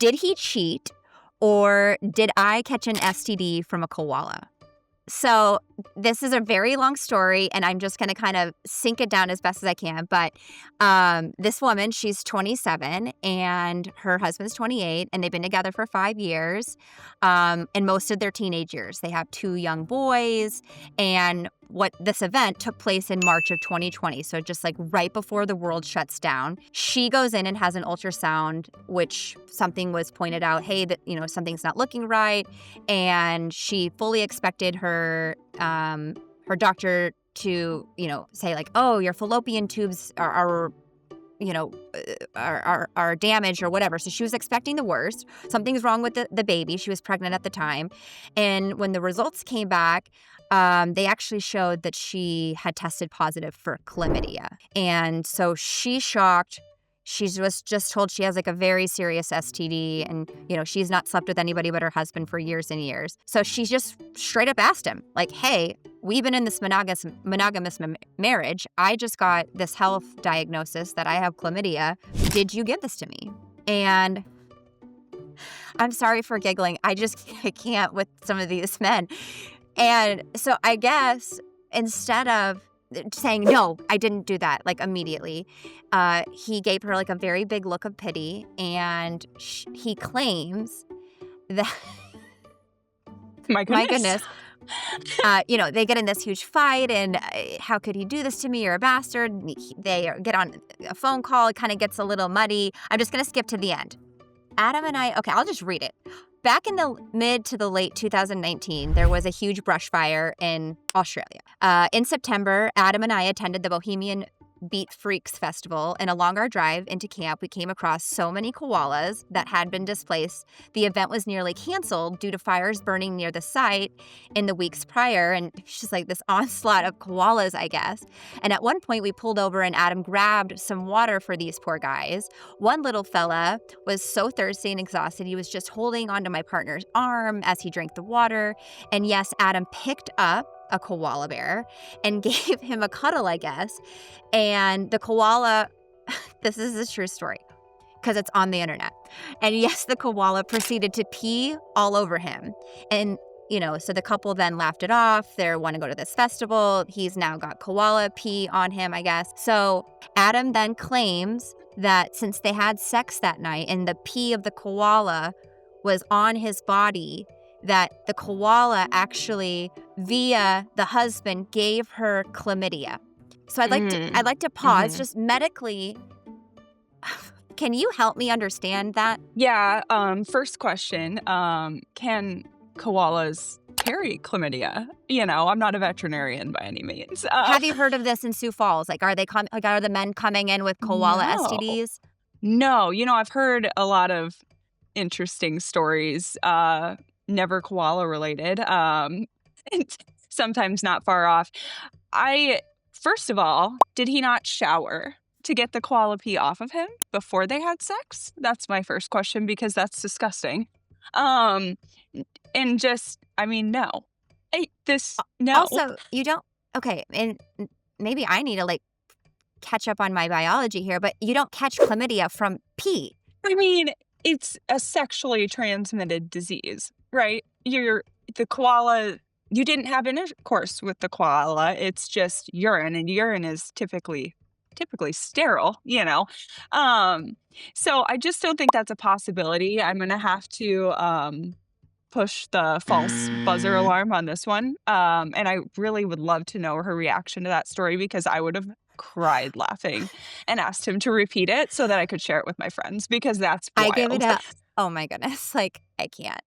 Did he cheat, or did I catch an STD from a koala? So this is a very long story, and I'm just going to kind of sink it down as best as I can. But this woman, she's 27, and her husband's 28, and they've been together for 5 years, and most of their teenage years. They have 2 young boys, and this event took place in March of 2020, so just like right before the world shuts down. She goes in and has an ultrasound, which something was pointed out, hey, that something's not looking right, and she fully expected her doctor to say like, oh, your fallopian tubes are damaged or whatever. So she was expecting the worst. Something's wrong with the baby. She was pregnant at the time. And when the results came back, they actually showed that she had tested positive for chlamydia. And so she's shocked. She was just told she has like a very serious STD, and she's not slept with anybody but her husband for years and years. So she just straight up asked him like, hey, we've been in this monogamous marriage. I just got this health diagnosis that I have chlamydia. Did you give this to me? And I'm sorry for giggling. I can't with some of these men. And so I guess instead of saying, no, I didn't do that, like immediately, he gave her like a very big look of pity, and he claims that my goodness. They get in this huge fight, and how could he do this to me? You're a bastard. They get on a phone call. It kind of gets a little muddy. I'm just going to skip to the end. Adam and I, okay, I'll just read it. Back in the mid to the late 2019, there was a huge brush fire in Australia. In September, Adam and I attended the Bohemian Beat Freaks Festival, and along our drive into camp, we came across so many koalas that had been displaced. The event was nearly canceled due to fires burning near the site in the weeks prior, and it's just like this onslaught of koalas, I guess. And at one point, we pulled over, and Adam grabbed some water for these poor guys. One little fella was so thirsty and exhausted, he was just holding onto my partner's arm as he drank the water. And yes, Adam picked up a koala bear and gave him a cuddle, I guess. And the koala, this is a true story because it's on the internet. And yes, the koala proceeded to pee all over him. And, so the couple then laughed it off. They want to go to this festival. He's now got koala pee on him, I guess. So Adam then claims that since they had sex that night and the pee of the koala was on his body, that the koala actually, via the husband, gave her chlamydia. So I'd like to pause, just medically. Can you help me understand that? Yeah. First question: can koalas carry chlamydia? I'm not a veterinarian by any means. Have you heard of this in Sioux Falls? Like, are the men coming in with koala STDs? No. I've heard a lot of interesting stories. Never koala related, and sometimes not far off. First of all, did he not shower to get the koala pee off of him before they had sex? That's my first question, because that's disgusting. No. No. Also, you don't, okay, and maybe I need to catch up on my biology here, but you don't catch chlamydia from pee. It's a sexually transmitted disease, right? The koala, you didn't have intercourse with the koala. It's just urine, and urine is typically sterile, So I just don't think that's a possibility. I'm going to have to push the false buzzer alarm on this one. And I really would love to know her reaction to that story, because I would have cried laughing and asked him to repeat it so that I could share it with my friends, because that's wild. I give it up. Oh my goodness. I can't.